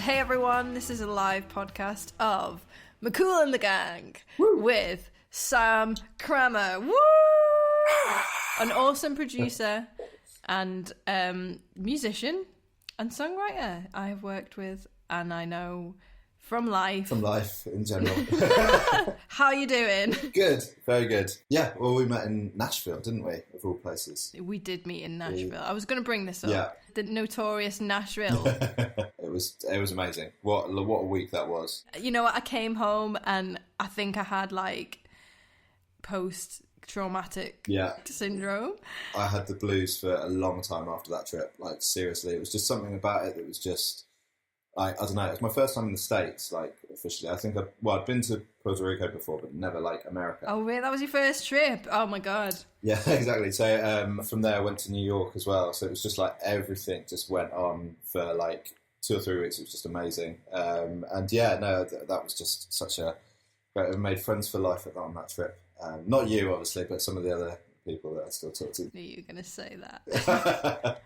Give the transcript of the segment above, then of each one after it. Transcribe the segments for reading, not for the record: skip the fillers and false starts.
Hey everyone, this is a live podcast of McCool and the Gang with Sam Cramer. Woo! An awesome producer and musician and songwriter I have worked with and I know from life. From life in general. How you doing? Good, very good. Yeah, well, we met in Nashville, didn't we, of all places? We did meet in Nashville. I was going to bring this up. Yeah. The notorious Nashville. It was amazing. What a week that was. You know what? I came home and I think I had like post-traumatic syndrome. I had the blues for a long time after that trip. Like, seriously, it was just something about it that was just... I don't know, it was my first time in the States, like, officially. I think I'd been to Puerto Rico before, but never, like, America. Oh, really? That was your first trip? Oh, my God. Yeah, exactly. So from there, I went to New York as well. So it was just, like, everything just went on for, like, 2 or 3 weeks. It was just amazing. And, yeah, no, that was just such a... I made friends for life on that trip. Not you, obviously, but some of the other people that I still talk to. I knew you were going to say that.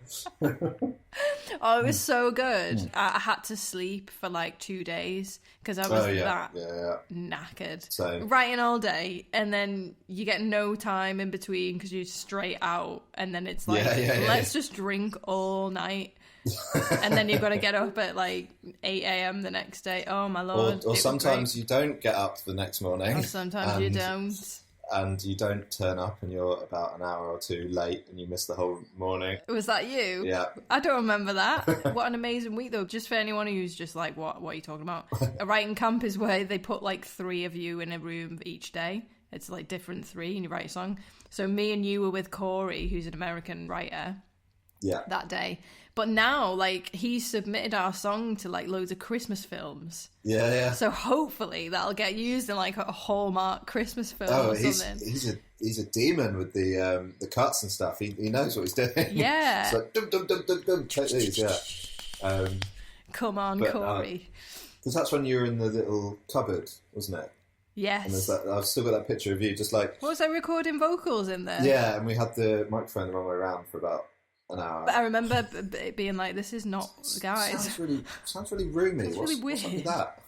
Oh, it was so good. I had to sleep for like 2 days because I was knackered. So, writing all day and then you get no time in between because you're straight out and then it's like, let's just drink all night. And then you've got to get up at like 8 a.m. the next day. Oh, my Lord. Or sometimes you don't get up the next morning. Or sometimes you don't. And you don't turn up and you're about an hour or two late and you miss the whole morning. Was that you? Yeah. I don't remember that. What an amazing week, though. Just for anyone who's just like, what are you talking about? A writing camp is where they put like 3 of you in a room each day. It's like different 3 and you write a song. So me and you were with Corey, who's an American writer. Yeah. That day. But now, like, he submitted our song to, like, loads of Christmas films. Yeah, yeah. So hopefully that'll get used in, like, a Hallmark Christmas film or something. He's a demon with the cuts and stuff. He knows what he's doing. Yeah. It's like, dum, dum, dum, dum, dum, take these, yeah. Come on, Corey. Because that's when you were in the little cupboard, wasn't it? Yes. And there's I've still got that picture of you just like... What was I recording vocals in there? Yeah, and we had the microphone the wrong way around for about... an hour. But I remember it being like, this is not the guys. Sounds really roomy. It's really weird. What's up with that?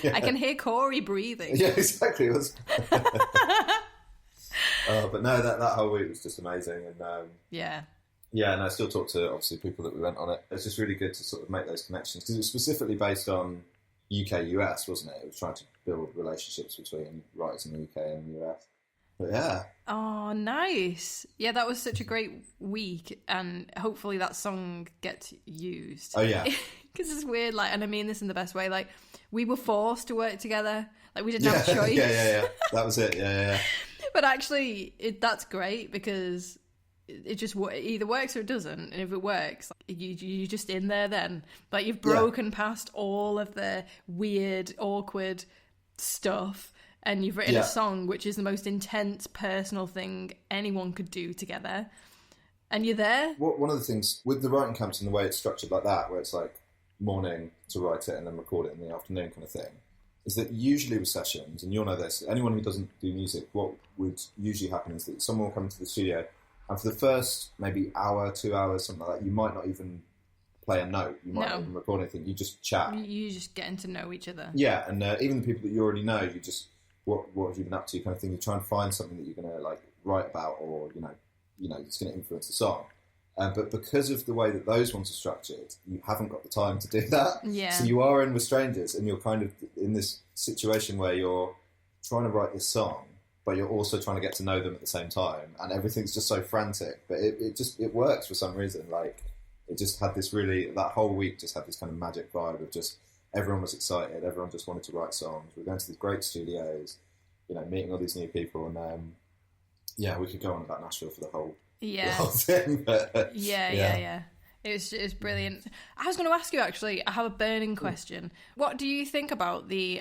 Yeah. I can hear Corey breathing. Yeah, exactly. It was... but no, that whole week was just amazing. And yeah, and I still talk to, obviously, people that we went on it. It's just really good to sort of make those connections because it was specifically based on UK-US, wasn't it? It was trying to build relationships between writers in the UK and the US. But yeah. Oh, nice. Yeah, that was such a great week, and hopefully that song gets used. Oh, yeah. Because it's weird, like, and I mean this in the best way, like, we were forced to work together. Like, we didn't have a choice. Yeah. That was it, yeah. But actually, that's great, because it just either works or it doesn't. And if it works, you're just in there then. Like, you've broken past all of the weird, awkward stuff. And you've written a song which is the most intense personal thing anyone could do together. And you're there. One of the things with the writing camps and the way it's structured like that, where it's like morning to write it and then record it in the afternoon kind of thing, is that usually with sessions, and you'll know this, anyone who doesn't do music, what would usually happen is that someone will come to the studio and for the first maybe hour, 2 hours, something like that, you might not even play a note. You might not even record anything. You just chat. You just getting to know each other. Yeah, and even the people that you already know, you just... What have you been up to, kind of thing. You try and find something that you're going to like write about, or you know, it's going to influence the song. But because of the way that those ones are structured, you haven't got the time to do that. Yeah. So you are in with strangers, and you're kind of in this situation where you're trying to write this song, but you're also trying to get to know them at the same time, and everything's just so frantic. But it works for some reason. Like it just had this that whole week just had this kind of magic vibe of just. Everyone was excited. Everyone just wanted to write songs. We were going to these great studios, meeting all these new people. And, we could go on about Nashville for the whole thing. But, yeah. It was brilliant. I was going to ask you, actually, I have a burning question. What do you think about the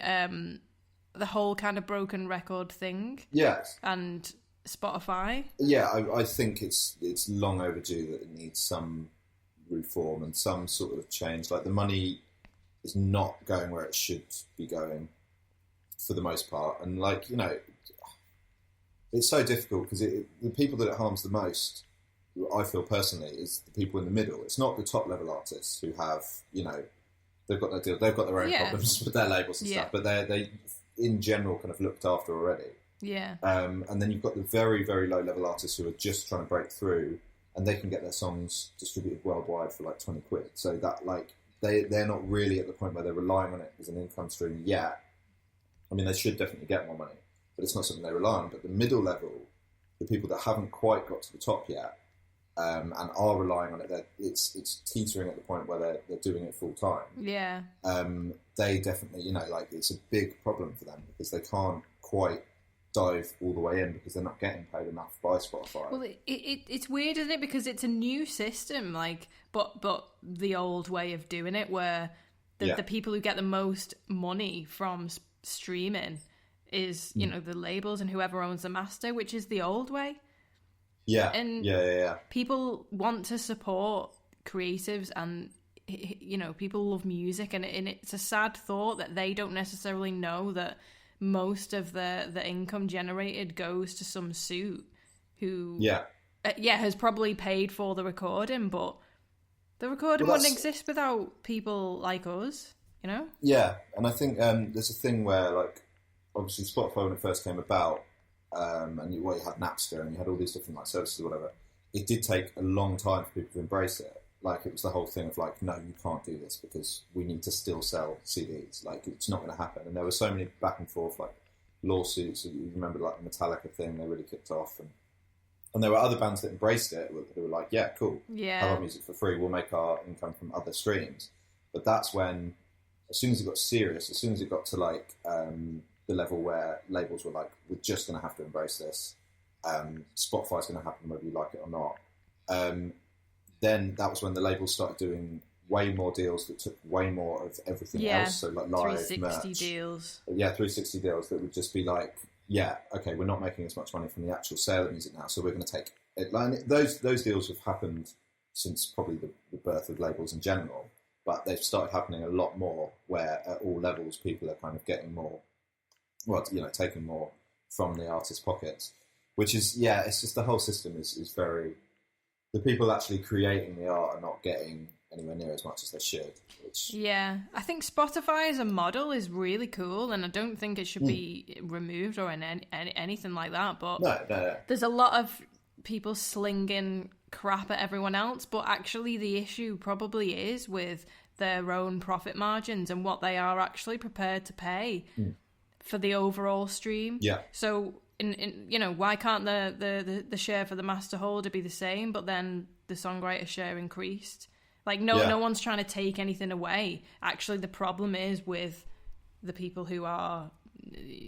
whole kind of broken record thing? Yes. And Spotify? Yeah, I think it's long overdue that it needs some reform and some sort of change. Like the money... is not going where it should be going for the most part. And it's so difficult because the people that it harms the most, I feel personally, is the people in the middle. It's not the top level artists who have, they've got their deal. They've got their own problems with their labels and stuff, but they in general kind of looked after already. Yeah. And then you've got the very, very low level artists who are just trying to break through, and they can get their songs distributed worldwide for like 20 quid. So that like they're not really at the point where they're relying on it as an income stream yet. I mean, they should definitely get more money, but it's not something they rely on. But the middle level, the people that haven't quite got to the top yet, and are relying on it, it's teetering at the point where they're doing it full time. Yeah. They definitely, you know, like it's a big problem for them because they can't quite dive all the way in because they're not getting paid enough by Spotify. Well, it's weird, isn't it? Because it's a new system, like, but the old way of doing it, where the people who get the most money from streaming is, you know, the labels and whoever owns the master, which is the old way. Yeah, and people want to support creatives, and you know, people love music, and it's a sad thought that they don't necessarily know that most of the income generated goes to some suit who has probably paid for the recording, but the recording wouldn't exist without people like us, you know? Yeah, and I think there's a thing where, like, obviously Spotify when it first came about, and you had Napster and you had all these different like services or whatever, it did take a long time for people to embrace it. Like, it was the whole thing of like, no, you can't do this because we need to still sell CDs. Like, it's not going to happen. And there were so many back and forth, like, lawsuits. You remember, like, the Metallica thing, they really kicked off. And there were other bands that embraced it, who were like, yeah, cool. Yeah. Have our music for free. We'll make our income from other streams. But that's when, as soon as it got serious, as soon as it got to, like, the level where labels were like, we're just going to have to embrace this. Spotify's going to happen whether you like it or not. Then that was when the labels started doing way more deals that took way more of everything else. So like live 360 merch. deals. Yeah, 360 deals that would just be like, yeah, okay, we're not making as much money from the actual sale of music now, so we're going to take it. Like, those deals have happened since probably the birth of labels in general, but they've started happening a lot more where at all levels people are kind of getting more, well, you know, taking more from the artist's pockets, which is, yeah, it's just the whole system is very... The people actually creating the art are not getting anywhere near as much as they should. Yeah, I think Spotify as a model is really cool, and I don't think it should be removed or anything like that. But no. There's a lot of people slinging crap at everyone else, but actually the issue probably is with their own profit margins and what they are actually prepared to pay for the overall stream. Yeah. So... you know, why can't the share for the master holder be the same, but then the songwriter share increased? Like, no one's trying to take anything away. Actually, the problem is with the people who are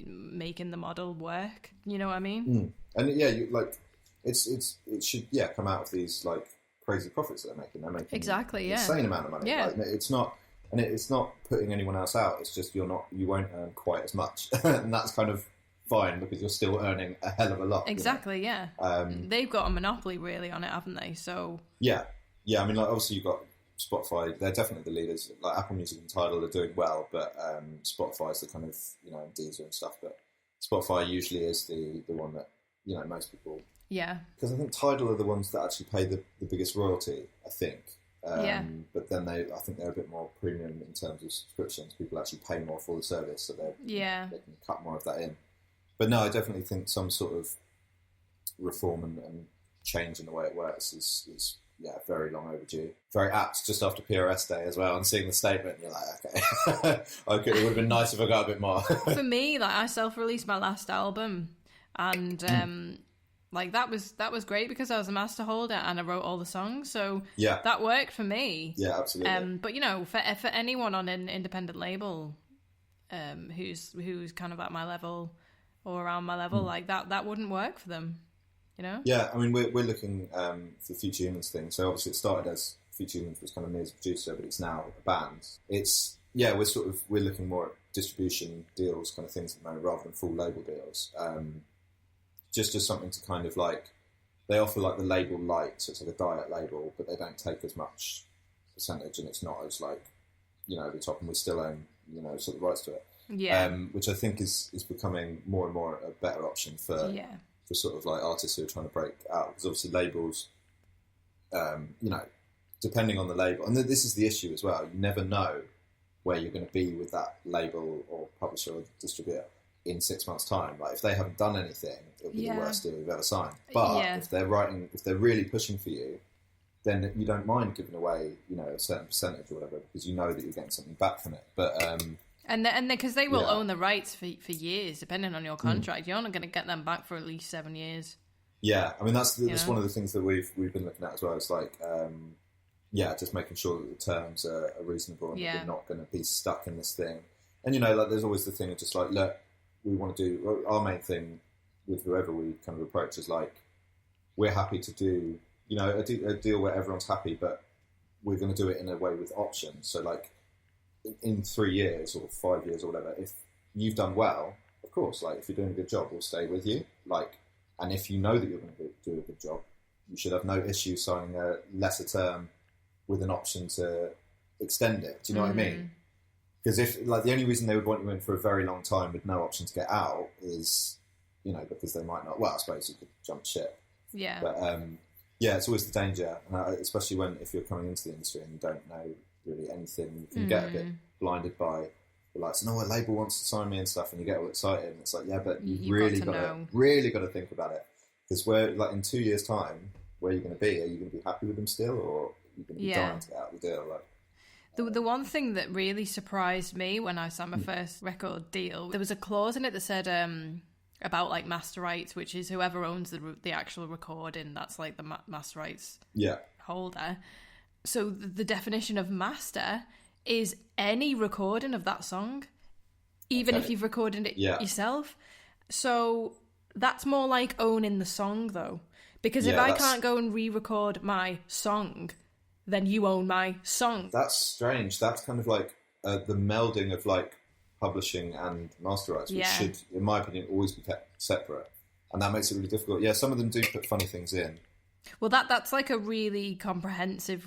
making the model work. You know what I mean? And it should come out of these like crazy profits that they're making. They're making exactly an insane amount of money. Yeah, like, it's not putting anyone else out. It's just you won't earn quite as much, and that's kind of fine because you're still earning a hell of a lot. Exactly, you know? Yeah. They've got a monopoly really on it, haven't they? So yeah. I mean, like, obviously you've got Spotify. They're definitely the leaders. Like Apple Music and Tidal are doing well, but Spotify's the kind of, you know, Deezer and stuff. But Spotify usually is the one that, you know, most people. Yeah. Because I think Tidal are the ones that actually pay the biggest royalty. I think. But then I think they're a bit more premium in terms of subscriptions. People actually pay more for the service, so they can cut more of that in. But no, I definitely think some sort of reform and change in the way it works is very long overdue. Very apt just after PRS Day as well, and seeing the statement, you're like, okay, it would have been nice if I got a bit more. For me, like, I self-released my last album, and like that was great because I was a master holder and I wrote all the songs, so that worked for me. Yeah, absolutely. But you know, for anyone on an independent label, who's kind of at my level or around my level, like that wouldn't work for them, you know? Yeah, I mean, we're looking for the Future Humans thing. So obviously it started as Future Humans was kind of me as a producer, but it's now a band. It's, we're looking more at distribution deals, kind of things at the moment, rather than full label deals. Just as something to kind of like, they offer like the label light, so it's like a diet label, but they don't take as much percentage, and it's not as like, you know, the top, and we still own, you know, sort of rights to it. Yeah. Which I think is becoming more and more a better option for sort of like artists who are trying to break out. Because obviously labels, you know, depending on the label, and this is the issue as well, you never know where you're going to be with that label or publisher or distributor in 6 months' time. Like if they haven't done anything, it'll be the worst deal you've ever signed. But if they're really pushing for you, then you don't mind giving away, a certain percentage or whatever, because you know that you're getting something back from it. But and because they will own the rights for years, depending on your contract, you're not going to get them back for at least 7 years. Yeah, I mean that's one of the things that we've been looking at as well. It's like, just making sure that the terms are reasonable and that we're not going to be stuck in this thing. And like there's always the thing of just like, look, we want to do our main thing with whoever we kind of approach is like, we're happy to do a deal where everyone's happy, but we're going to do it in a way with options. So like in 3 years or 5 years or whatever, if you've done well, of course, like if you're doing a good job, we'll stay with you. Like, and if you know that you're going to do a good job, you should have no issue signing a lesser term with an option to extend it. Do you know what I mean? Because if like the only reason they would want you in for a very long time with no option to get out is, because they might not. Well, I suppose you could jump ship. Yeah. But it's always the danger, and especially if you're coming into the industry and you don't know really anything, you can get a bit blinded by the likes. No, a label wants to sign me and stuff, and you get all excited. And it's like, yeah, but you've really got to think about it, because like in 2 years' time, where are you going to be? Are you going to be happy with them still, or are you going to be dying to get out of the deal? Like. The one thing that really surprised me when I signed my first record deal, there was a clause in it that said about like master rights, which is whoever owns the actual recording, that's like the master rights holder. So the definition of master is any recording of that song, even if you've recorded it yourself. So that's more like owning the song, though, because if I can't go and re-record my song, then you own my song. That's strange. That's kind of like the melding of like publishing and master rights, which should, in my opinion, always be kept separate. And that makes it really difficult. Yeah, some of them do put funny things in. Well, that's like a really comprehensive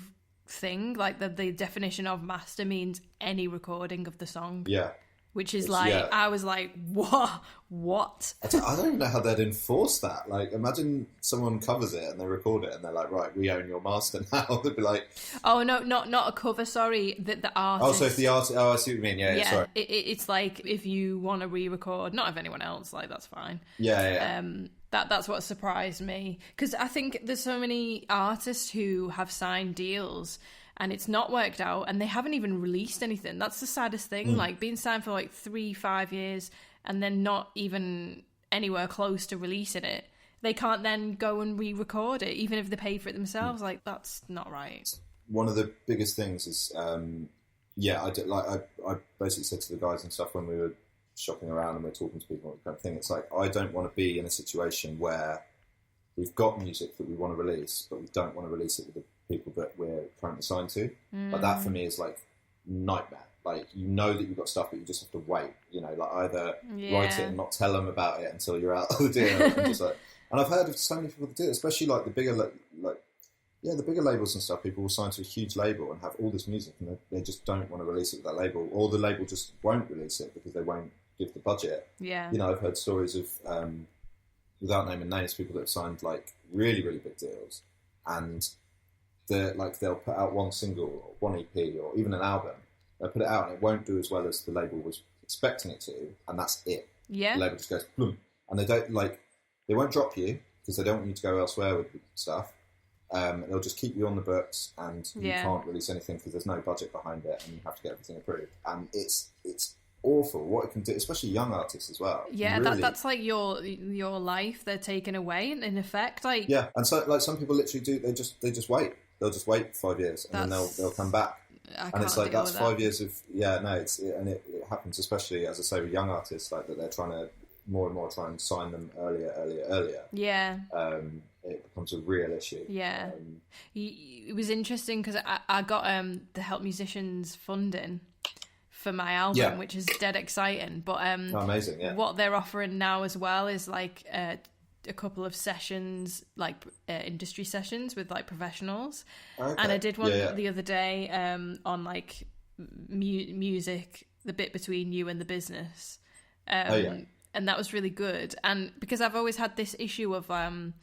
thing. Like the definition of master means any recording of the song. Yeah. Which is I was like, what? I don't even know how they'd enforce that. Like, imagine someone covers it and they record it and they're like, right, we own your master now. They'd be like... Oh, no, not a cover, sorry, the artist. Oh, so if the artist... Oh, I see what you mean, yeah sorry. It's like, if you want to re-record, not of anyone else, like, that's fine. Yeah. That's what surprised me. Because I think there's so many artists who have signed deals and it's not worked out, and they haven't even released anything. That's the saddest thing. Like being signed for like 3-5 years and then not even anywhere close to releasing it. They can't then go and re-record it, even if they pay for it themselves. Like, that's not right. One of the biggest things is, I basically said to the guys and stuff when we were shopping around and we're talking to people, kind of thing. It's like, I don't want to be in a situation where we've got music that we want to release, but we don't want to release it with the people that we're currently signed to. But that for me is like nightmare. Like, you know that you've got stuff, but you just have to wait. Like either write it and not tell them about it until you're out of the deal. And I've heard of so many people that do it, especially like the bigger the bigger labels and stuff. People will sign to a huge label and have all this music, and they just don't want to release it with that label, or the label just won't release it because they won't give the budget. Yeah. I've heard stories of without naming names, people that have signed like really, really big deals, and they'll put out one single or one EP or even an album. They'll put it out and it won't do as well as the label was expecting it to, and that's it. Yeah. The label just goes boom, and they won't drop you because they don't want you to go elsewhere with stuff. They'll just keep you on the books, and you can't release anything because there's no budget behind it, and you have to get everything approved. And it's awful what it can do, especially young artists as well. Yeah, really, that's like your life they're taking away in effect. Like, yeah, and so like some people literally do. They just wait. They'll just wait 5 years, and then they'll come back. And it's like that's 5 years of it happens, especially as I say with young artists, like that they're trying to more and more try and sign them earlier. Yeah. It becomes a real issue. Yeah. It was interesting because I got the Help Musicians funding for my album, which is dead exciting. But amazing. Yeah. What they're offering now as well is like a couple of sessions, like industry sessions with like professionals. Okay. And I did one the other day on like music, the bit between you and the business. And that was really good. And because I've always had this issue of, and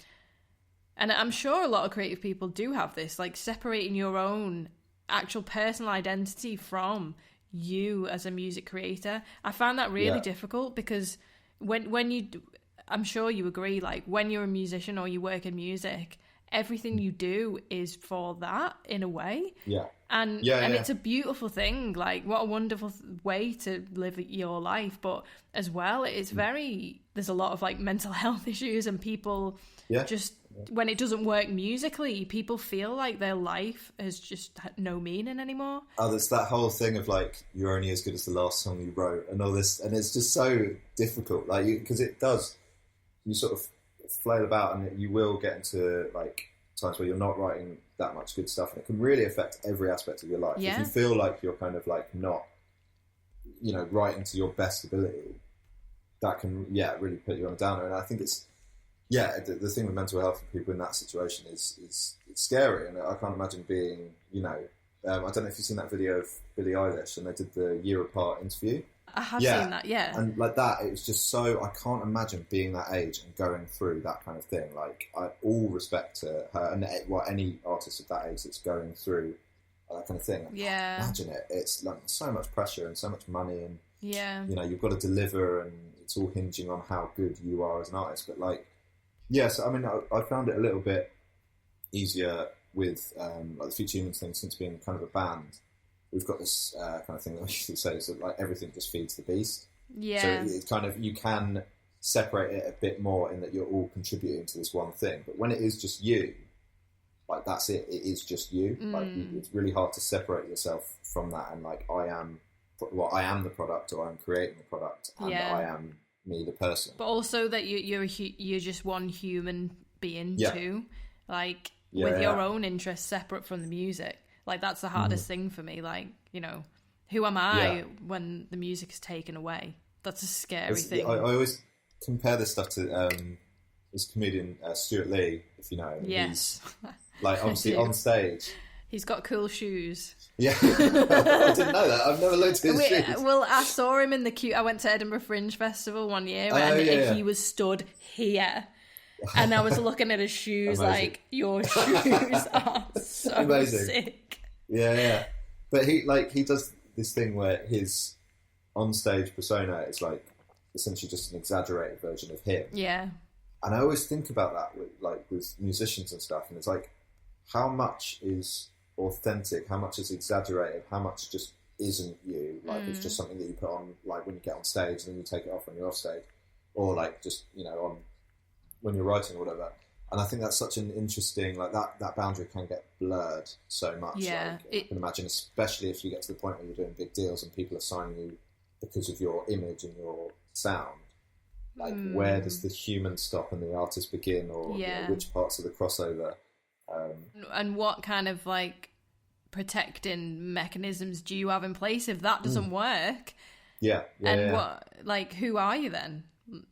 I'm sure a lot of creative people do have this, like separating your own actual personal identity from you as a music creator. I found that really difficult because when you, I'm sure you agree, like when you're a musician or you work in music, everything you do is for that in a way. And it's a beautiful thing. Like, what a wonderful way to live your life. But as well, it's there's a lot of like mental health issues, and people just, when it doesn't work musically, people feel like their life has just no meaning anymore. Oh, there's that whole thing of like, you're only as good as the last song you wrote and all this. And it's just so difficult. Like, because it does, you sort of flail about, and you will get into like times where you're not writing that much good stuff, and it can really affect every aspect of your life. If you feel like you're kind of like not, writing to your best ability, that can really put you on a downer. And I think it's the thing with mental health for people in that situation is it's scary, and I can't imagine being I don't know if you've seen that video of Billie Eilish, and they did the Year Apart interview. I have seen that, and like that, it was just so, I can't imagine being that age and going through that kind of thing. Like, all respect to her, and any artist of that age that's going through that kind of thing. I can't imagine it. It's like so much pressure and so much money, and you've got to deliver, and it's all hinging on how good you are as an artist. But like, so I mean, I found it a little bit easier with like the Future Humans thing, since being kind of a band. We've got this kind of thing that we used to say is that like everything just feeds the beast. So it's kind of, you can separate it a bit more in that you're all contributing to this one thing. But when it is just you, like that's it. It is just you. Like it's really hard to separate yourself from that. And like, I am the product, or I'm creating the product, and I am me, the person. But also that you're just one human being too. Like with your own interests separate from the music. Like, that's the hardest thing for me. Like, who am I when the music is taken away? That's a scary thing. I always compare this stuff to this comedian, Stewart Lee, if you know him. Yes. He's, like, obviously on stage. He's got cool shoes. Yeah. I didn't know that. I've never looked at his shoes. Well, I saw him in I went to Edinburgh Fringe Festival one year, and he was stood here. And I was looking at his shoes like, your shoes are so sick. Yeah. But he does this thing where his on-stage persona is like essentially just an exaggerated version of him. Yeah. And I always think about that with musicians and stuff, and it's like, how much is authentic, how much is exaggerated, how much just isn't you? Like, it's just something that you put on, like, when you get on stage, and then you take it off when you're off stage, or like just on when you're writing or whatever. And I think that's such an interesting, like, that boundary can get blurred so much. Yeah. Like, I can imagine, especially if you get to the point where you're doing big deals and people are signing you because of your image and your sound. Like, where does the human stop and the artist begin, or which parts of the crossover? And what kind of, like, protecting mechanisms do you have in place if that doesn't work? What, like, who are you then?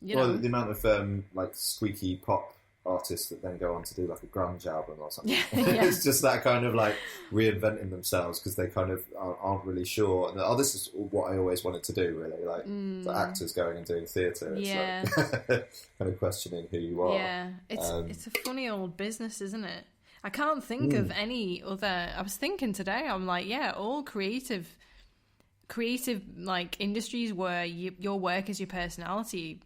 The amount of like squeaky pop artists that then go on to do like a grunge album or something. It's just that kind of like reinventing themselves because they kind of aren't really sure. And this is what I always wanted to do, really. Like for actors going and doing theatre. It's like kind of questioning who you are. Yeah, it's a funny old business, isn't it? I can't think of any other. I was thinking today. I'm like, all creative like industries where your work is your personality.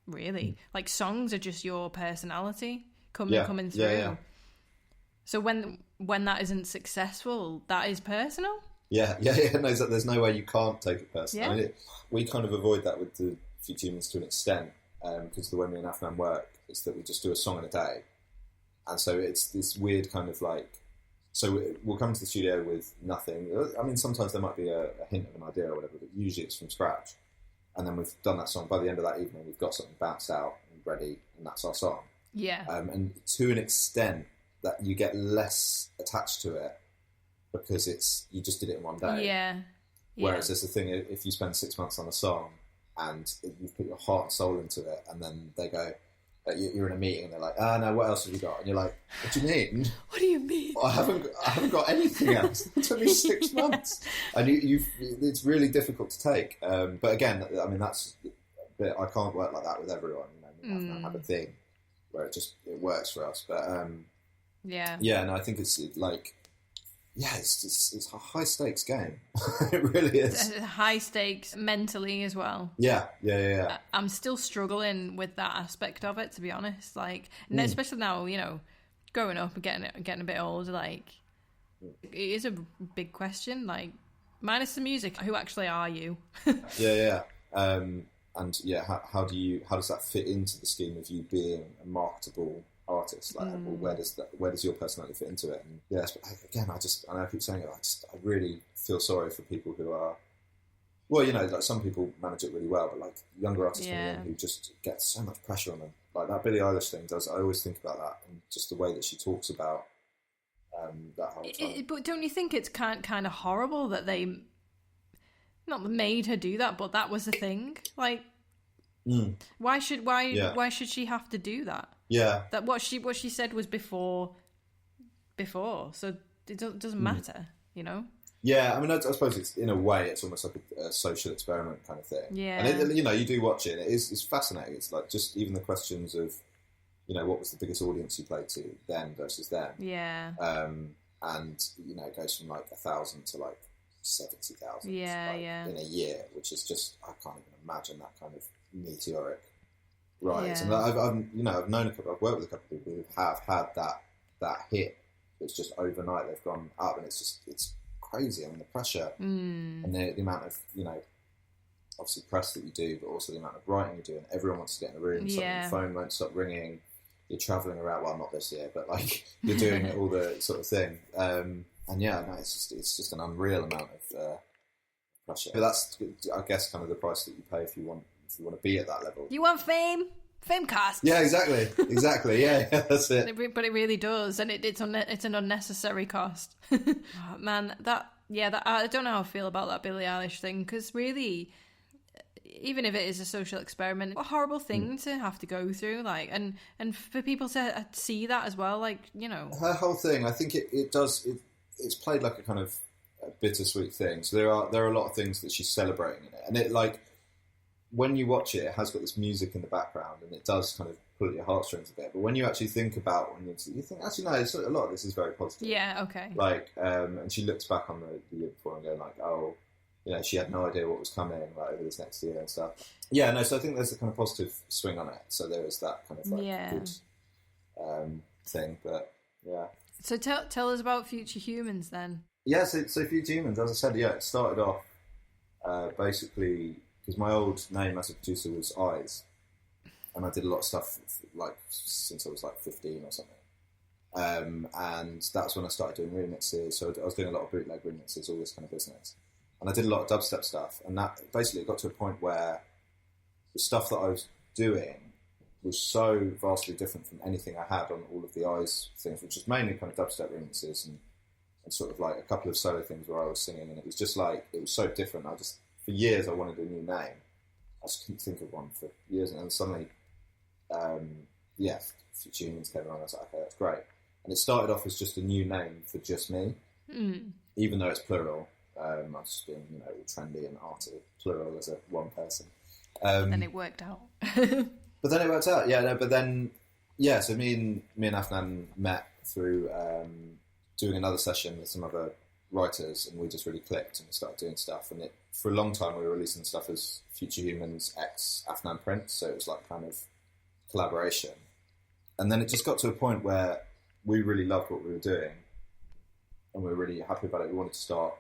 Really, like songs are just your personality coming through. Yeah. So when that isn't successful, that is personal. Yeah. No, there's no way you can't take it personal. I mean, we kind of avoid that with the Future Humans to an extent, because the way me and Afnan work is that we just do a song in a day, and so it's this weird kind of like. So we'll come to the studio with nothing. I mean, sometimes there might be a hint of an idea or whatever, but usually it's from scratch. And then we've done that song. By the end of that evening, we've got something bounced out and ready, and that's our song. Yeah. And to an extent that you get less attached to it because you just did it in one day. Yeah. Whereas there's the thing, if you spend 6 months on a song and you've put your heart and soul into it, and then they go, you're in a meeting and they're like, no, what else have you got? And you're like, what do you mean? What do you mean? I haven't got anything else. It took me 6 months. And it's really difficult to take. But again, I mean, I can't work like that with everyone. I have a thing where it works for us. But no, I think it's like, yeah, it's a high stakes game. It really is. High stakes mentally as well. Yeah. I'm still struggling with that aspect of it, to be honest. Like, especially now, you know, growing up and getting a bit older, like, it is a big question. Like, minus the music, who actually are you? Yeah. And yeah, how does that fit into the scheme of you being a marketable artist? Like, or where does your personality fit into it? And yeah, again, I know I keep saying it. I really feel sorry for people who are, well, you know, like some people manage it really well, but like younger artists coming in who just get so much pressure on them. Like that Billie Eilish thing does. I always think about that and just the way that she talks about that whole time. But don't you think it's kind of horrible that they not made her do that, but that was the thing? Like, why should she have to do that? Yeah, that what she said was before, so it doesn't matter, you know. Yeah, I mean, I suppose it's in a way it's almost like a social experiment kind of thing. Yeah, and you know, you do watch it. And it's fascinating. It's like just even the questions of, you know, what was the biggest audience you played to then versus then. Yeah. And you know, it goes from like 1,000 to like 70,000. Yeah, in a year, which is just, I can't even imagine that kind of meteoric rise. Yeah. And I've worked with a couple of people who have had that hit. It's just overnight they've gone up, and it's crazy. I mean, the pressure and the amount of, you know, obviously press that you do, but also the amount of writing you do, and everyone wants to get in the room. So your phone won't stop ringing. You're travelling around. Well, not this year, but like you're doing all the sort of thing. And yeah, no, it's just an unreal amount of pressure. But that's, I guess, kind of the price that you pay if you want to be at that level. You want fame? Fame costs. Yeah, exactly. Yeah, that's it. But it really does, and it's an unnecessary cost. Oh, man, I don't know how I feel about that Billie Eilish thing, because really, even if it is a social experiment, what a horrible thing to have to go through, like, and for people to see that as well, like, you know. Her whole thing, I think it's played like a kind of a bittersweet thing. So there are a lot of things that she's celebrating in it, and it, like, when you watch it, it has got this music in the background, and it does kind of pull at your heartstrings a bit. But when you actually think about, you think, actually, no, a lot of this is very positive. Yeah, okay. Like, and she looks back on the year before and going like, oh, you know, she had no idea what was coming, like, over this next year and stuff. Yeah, no, so I think there's a kind of positive swing on it. So there is that kind of like good thing, but yeah. So tell us about Future Humans then. Yeah, so Future Humans, as I said, yeah, it started off basically because my old name as a producer was Eyes, and I did a lot of stuff like since I was like 15 or something. And that's when I started doing remixes. So I was doing a lot of bootleg remixes, all this kind of business. And I did a lot of dubstep stuff. And that basically got to a point where the stuff that I was doing was so vastly different from anything I had on all of the Eyes things, which was mainly kind of dubstep remixes and sort of like a couple of solo things where I was singing. And it was just like, it was so different. For years, I wanted a new name. I just couldn't think of one for years. And then suddenly, Future Humans came along. I was like, okay, that's great. And it started off as just a new name for just me, even though it's plural. I was just being, you know, trendy and arty, plural as a one person. Then it worked out. But then it worked out, yeah. No, but then, yeah. So me and Afnan met through doing another session with some other writers, and we just really clicked and started doing stuff. And for a long time, we were releasing stuff as Future Humans X Afnan Prince, so it was like kind of collaboration. And then it just got to a point where we really loved what we were doing, and we were really happy about it. We wanted to start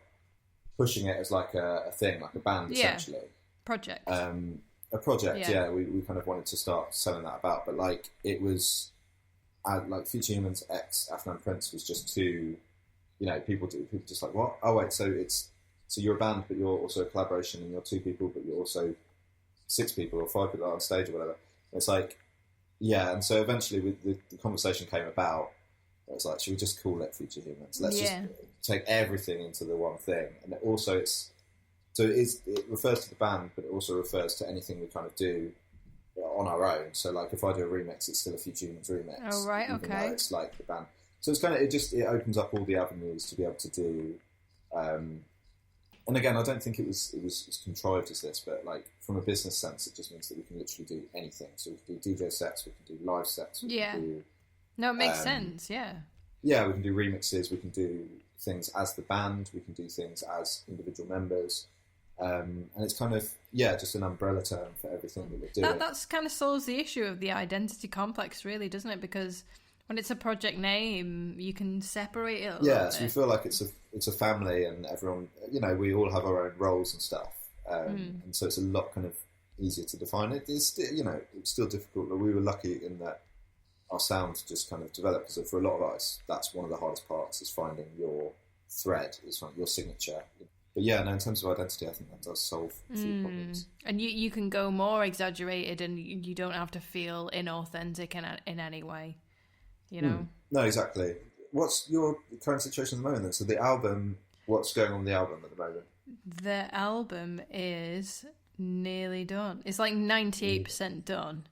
pushing it as like a thing, like a band, essentially. Project. A project, yeah. We kind of wanted to start selling that about, but like it was like Future Humans X Afnan Prince was just too, you know, people just like, what? Oh wait, so you're a band, but you're also a collaboration, and you're two people, but you're also 6 people or 5 people on stage or whatever. It's like, yeah, and so eventually the conversation came about. It was like, should we just call it Future Humans? Let's just take everything into the one thing. And it refers to the band, but it also refers to anything we kind of do on our own. So like if I do a remix, it's still a Future Humans remix. Oh, right, okay. It's like the band. So it's kind of, it opens up all the avenues to be able to do. And again, I don't think it was as contrived as this, but like from a business sense, it just means that we can literally do anything. So we can do DJ sets, we can do live sets. No, it makes sense, yeah. Yeah, we can do remixes, we can do things as the band, we can do things as individual members. And it's kind of, just an umbrella term for everything that we're doing. That's kind of solves the issue of the identity complex, really, doesn't it? Because when it's a project name, you can separate it a little bit. So we feel like it's a family, and everyone, we all have our own roles and stuff. And so it's a lot kind of easier to define. It's still difficult, but we were lucky in that our sound just kind of developed, because for a lot of us, that's one of the hardest parts, is finding your thread, is finding your signature. But in terms of identity, I think that does solve a few problems. And you can go more exaggerated, and you don't have to feel inauthentic in any way, No, exactly. What's your current situation at the moment then? So the album, what's going on with the album at the moment? The album is nearly done. It's like 98% done.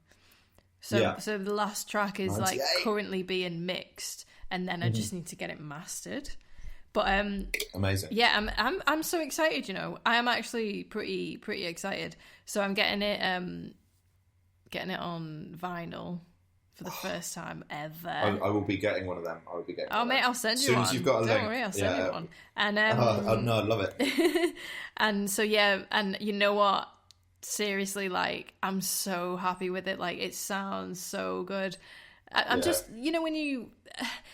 So the last track is 98. Like currently being mixed, and then I just need to get it mastered. But amazing. Yeah, I'm so excited. I am actually pretty excited. So I'm getting it on vinyl for the first time ever. I will be getting one of them. I will be getting. Oh, mate, I'll send you one. As soon as you've got a link. Don't worry, I'll send you one. And no, I love it. And so and you know what? Seriously, like, I'm so happy with it. Like, it sounds so good. I'm just, when you,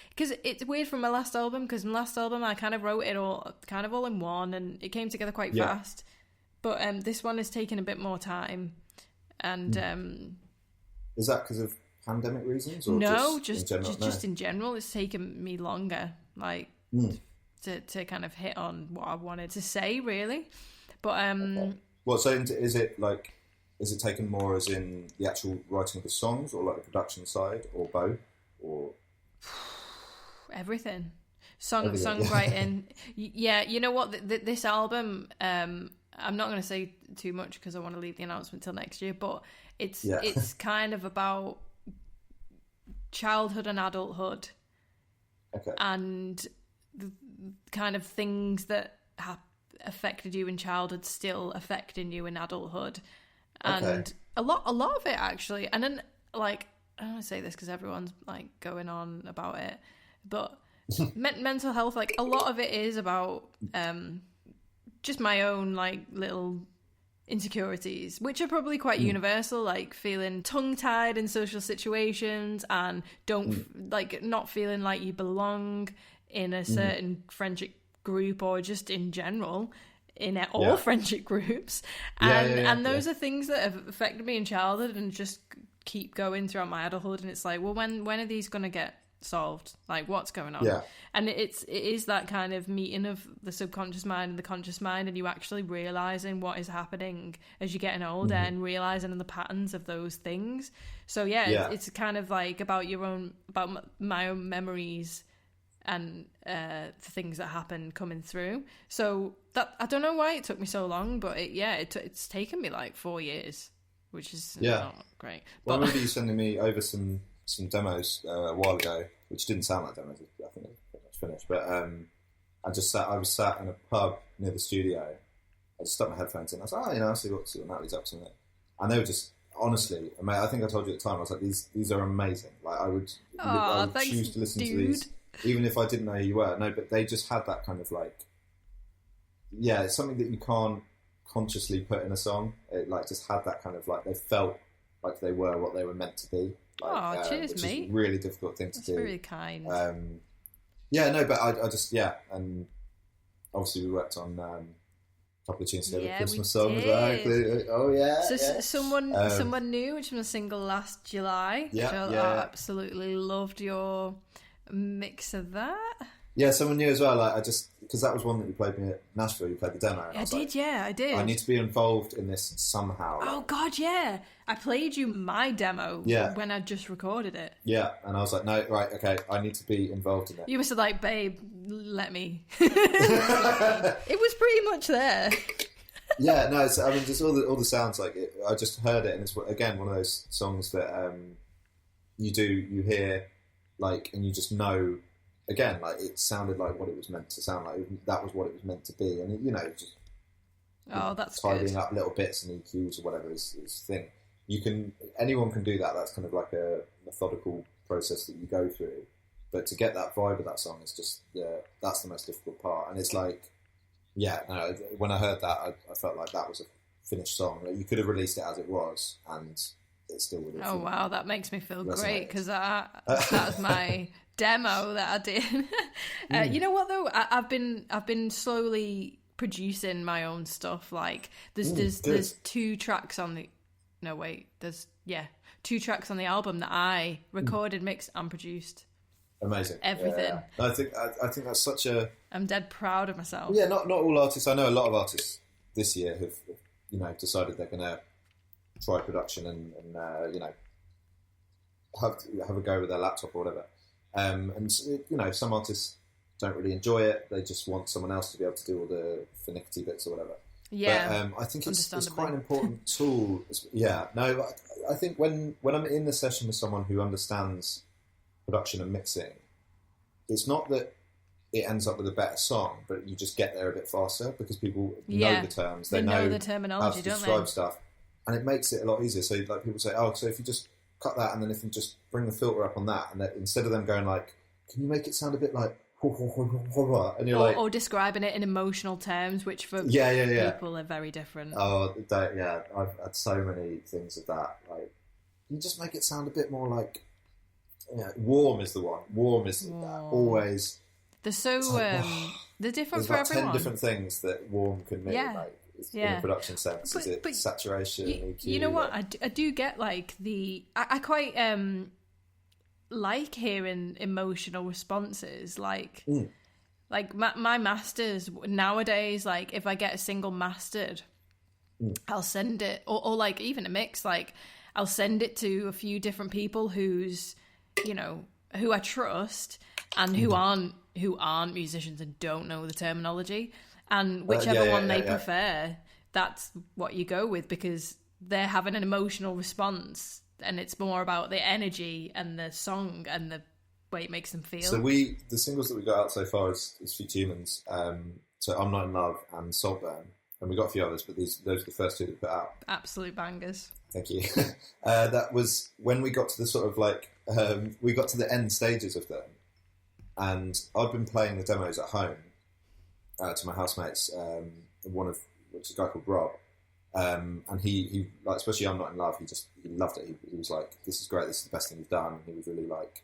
because it's weird from my last album, because my last album I kind of wrote it all in one, and it came together quite fast. But this one is taking a bit more time, and is that because of pandemic reasons, or no? Just in general, it's taken me longer, like to kind of hit on what I wanted to say, really. But okay. Well, so is it taken more as in the actual writing of the songs, or like the production side, or both, or everything? Songwriting. Yeah, you know what? This album, I'm not going to say too much because I want to leave the announcement till next year. But it's kind of about childhood and adulthood, and the kind of things that affected you in childhood still affecting you in adulthood. And a lot of it, actually. And then, like, I don't want to say this because everyone's like going on about it, but mental health, like, a lot of it is about just my own like little insecurities, which are probably quite universal, like feeling tongue-tied in social situations, and not feeling like you belong in a certain friendship group, or just in general in all friendship groups, and those are things that have affected me in childhood and just keep going throughout my adulthood. And it's like, well, when are these going to get solved? Like, what's going on? And it is that kind of meeting of the subconscious mind and the conscious mind, and you actually realizing what is happening as you're getting older, and realizing the patterns of those things. So it's kind of like about my own memories and the things that happen coming through. So that, I don't know why it took me so long, but it's taken me like 4 years, which is not great. Well, I remember you sending me over some demos a while ago, which didn't sound like demos. I think it was finished. But I was sat in a pub near the studio. I just stuck my headphones in. I was like, I'll see what Natalie's up to. And they were just, honestly, I think I told you at the time, I was like, these are amazing. Like, I would choose to listen to these, even if I didn't know who you were. No, but they just had that kind of like, it's something that you can't consciously put in a song. It like just had that kind of like, they felt like they were what they were meant to be. Like, cheers, which mate. Is a really difficult thing to do. That's very kind. But I just, and obviously we worked on a couple of tunes together, Christmas songs. So Someone New, which was a single last July. I absolutely loved your mix of that. Yeah, Someone New as well. Like, because that was one that you played me at Nashville. You played the demo. I did. I need to be involved in this somehow. Oh God, yeah! I played you my demo when I just recorded it. Yeah, and I was like, no, right, okay, I need to be involved in it. You must have like, babe, let me. It was pretty much there. Just all the sounds, like I just heard it, and it's again one of those songs that you hear, like, and you just know. Again, like, it sounded like what it was meant to sound like. That was what it was meant to be, and just that's tidying good. up little bits and EQs or whatever is thing. Anyone can do that. That's kind of like a methodical process that you go through. But to get that vibe of that song is just, that's the most difficult part. And it's like, when I heard that, I felt like that was a finished song. Like, you could have released it as it was, and it still would have. Oh wow, that makes me feel great, because that was my demo that I did. You know what though? I've been slowly producing my own stuff. Like there's 2 tracks on the. No wait, there's 2 tracks on the album that I recorded, mixed, and produced. Amazing. Everything. Yeah. I think that's such a. I'm dead proud of myself. Yeah, not all artists. I know a lot of artists this year have decided they're going to try production and have a go with their laptop or whatever. And some artists don't really enjoy it. They just want someone else to be able to do all the finicky bits or whatever. Yeah, but I think it's quite an important tool. Yeah, no, I think when I'm in the session with someone who understands production and mixing, it's not that it ends up with a better song, but you just get there a bit faster because people know the terms. They know the terminology, how to describe stuff, and it makes it a lot easier. So like people say, oh, so if you just cut that, and then if you just bring the filter up on that, and that, instead of them going like, can you make it sound a bit like, and you're or describing it in emotional terms, which for people are very different. Oh, I've had so many things of that. Like, you just make it sound a bit more like, warm is the one. Warm is always. They're so they're different for everyone. 10 everyone. different things that warm can mean. Yeah. Like, in a production sense, is it saturation? EQ, you know what? I do get like I quite like hearing emotional responses, like my masters nowadays. Like if I get a single mastered, I'll send it, or like even a mix. Like I'll send it to a few different people who I trust and who aren't musicians and don't know the terminology, and whichever one they prefer, that's what you go with, because they're having an emotional response. And it's more about the energy and the song and the way it makes them feel. So the singles that we got out so far is Future Humans, so I'm Not in Love and Saltburn, and we got a few others, but those are the first 2 that we put out. Absolute bangers. Thank you. That was when we got to the sort of like we got to the end stages of them, and I'd been playing the demos at home to my housemates, which is a guy called Rob. And he like, especially I'm Not in Love, he loved it. He was like, this is great, this is the best thing you've done. And he was really like,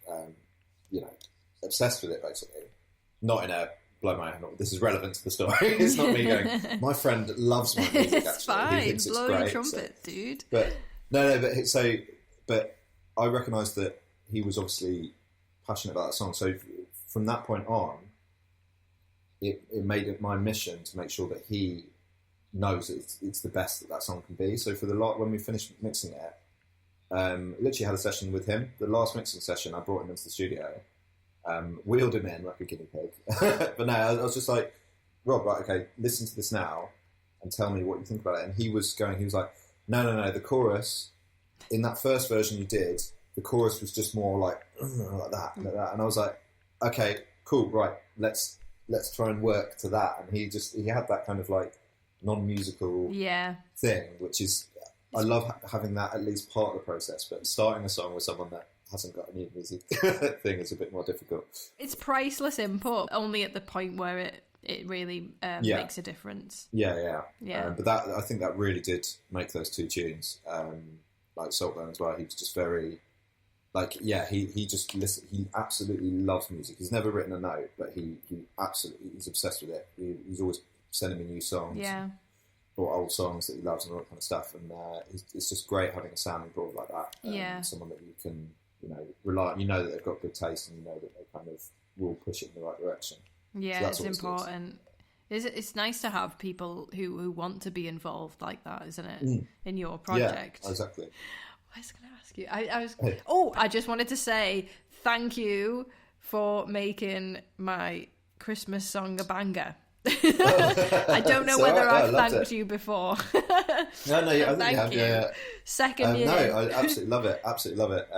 obsessed with it, basically. Not in a blow my hand, this is relevant to the story. It's not me going, my friend loves my music, it's actually. Fine, he thinks blow it's great, your trumpet, dude. But but I recognised that he was obviously passionate about that song. So from that point on, it made it my mission to make sure that he knows that it's the best that song can be. So for when we finished mixing it, literally had a session with him. The last mixing session, I brought him into the studio, wheeled him in like a guinea pig. But no, I was just like, Rob, right, okay, listen to this now and tell me what you think about it. And he was like, no, the chorus, in that first version you did, the chorus was just more like that. And I was like, okay, cool, right, let's try and work to that. And he had that kind of like non-musical thing, which is, I love having that at least part of the process, but starting a song with someone that hasn't got any music thing is a bit more difficult. It's priceless input, only at the point where it really makes a difference. Yeah. But that, I think that really did make those 2 tunes, like Saltburn as well. He was just very, like, he just listen. He absolutely loves music. He's never written a note, but he's obsessed with it. He's always sending me new songs, or old songs that he loves and all that kind of stuff. And it's just great having a sounding board like that. Someone that you can, rely on. You know that they've got good taste, and you know that they kind of will push it in the right direction. Yeah, so it's important. It's nice to have people who want to be involved like that, isn't it? In your project. Yeah, exactly. I was going to ask you. I just wanted to say thank you for making my Christmas song a banger. I don't know whether I've thanked you before. No, I think thank you have. Yeah. Second year. No, I absolutely love it. Absolutely love it.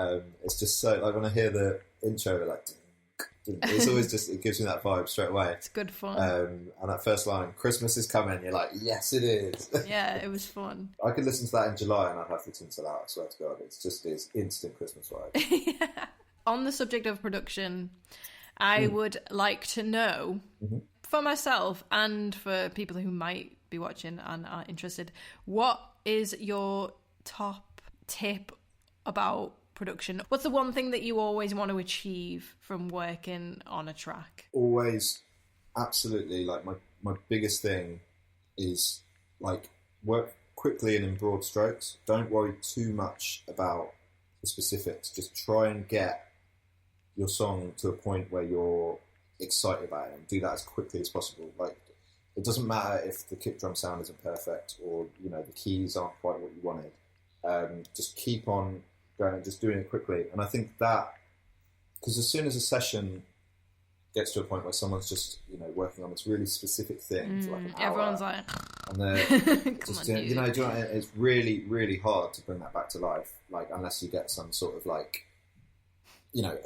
It's just so, like, when I hear the intro, like, it's always just, it gives me that vibe straight away. It's good fun. And that first line, Christmas is coming, you're like, yes, it is. Yeah, it was fun. I could listen to that in July and I'd have to tinsel out, I swear to God. It's just instant Christmas vibe. On the subject of production, I would like to know, for myself and for people who might be watching and are interested, what is your top tip about production? What's the one thing that you always want to achieve from working on a track? Always, absolutely. Like my biggest thing is like work quickly and in broad strokes. Don't worry too much about the specifics. Just try and get your song to a point where you're excited about it, and do that as quickly as possible. Like, it doesn't matter if the kick drum sound isn't perfect, or the keys aren't quite what you wanted. Just keep on going, just doing it quickly. And I think that, because as soon as a session gets to a point where someone's just working on this really specific thing for like an hour, everyone's like, and they're just doing, it's really, really hard to bring that back to life. Like, unless you get some sort of like a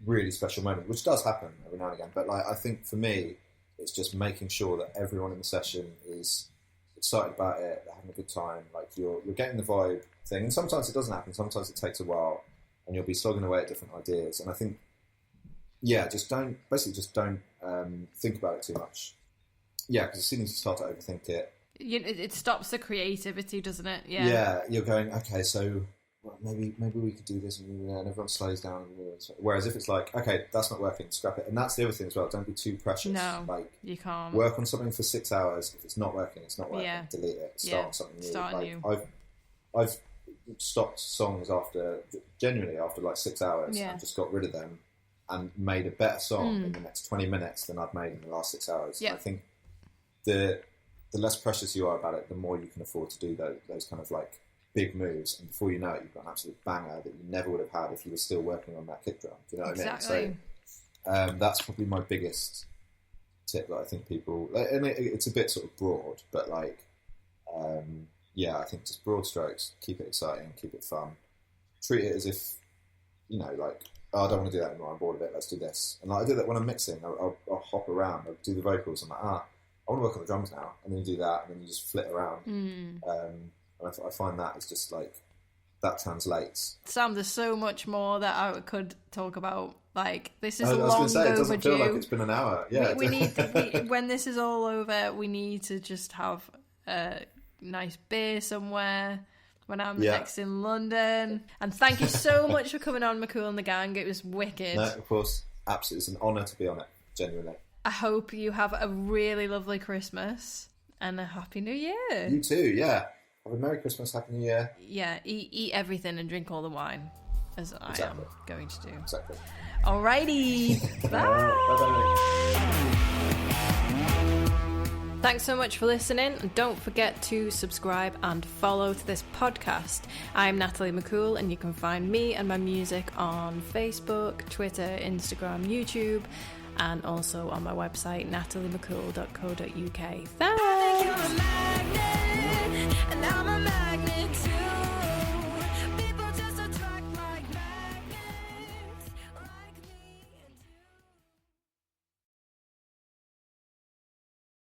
really special moment, which does happen every now and again. But like, I think for me, it's just making sure that everyone in the session is excited about it, they're having a good time, like you're getting the vibe thing. And sometimes it doesn't happen, sometimes it takes a while, and you'll be slogging away at different ideas. And I think, just don't think about it too much. Yeah, because as soon as you start to overthink it, it stops the creativity, doesn't it? Yeah, you're going, okay, so maybe we could do this, and everyone slows down. Whereas if it's like, okay, that's not working, scrap it. And that's the other thing as well. Don't be too precious. No, like, you can't work on something for 6 hours. If it's not working, it's not working. Yeah. Delete it. Start on something new. Start like, new. I've stopped songs after like 6 hours, Yeah. and just got rid of them and made a better song in the next 20 minutes than I've made in the last 6 hours. Yeah. I think the less precious you are about it, the more you can afford to do those kind of like big moves, and before you know it, you've got an absolute banger that you never would have had if you were still working on that kick drum. Do you know what I mean? So that's probably my biggest tip that I think people, and it's a bit sort of broad, but like, I think just broad strokes, keep it exciting, keep it fun, treat it as if, like, oh, I don't want to do that anymore, I'm bored of it, let's do this. And like, I do that when I'm mixing. I'll hop around, I'll do the vocals, I'm like, I want to work on the drums now, and then you do that, and then you just flit around. I find that is just like, that translates. Sam, there's so much more that I could talk about. Like, this is I was going to say, it doesn't overdue. feel like it's been an hour. Yeah, we need when this is all over, we need to just have a nice beer somewhere when I'm next in London. And thank you so much for coming on, McCool and the Gang. It was wicked. No, of course, absolutely. It's an honour to be on it, genuinely. I hope you have a really lovely Christmas and a Happy New Year. You too, yeah. Have a Merry Christmas, Happy New Year. Yeah, eat everything and drink all the wine, as I am going to do. Exactly. Alrighty. Bye. Thanks so much for listening, and don't forget to subscribe and follow to this podcast. I'm Natalie McCool, and you can find me and my music on Facebook, Twitter, Instagram, YouTube, and also on my website, nataliemccool.co.uk. Thanks! And I'm a magnet too.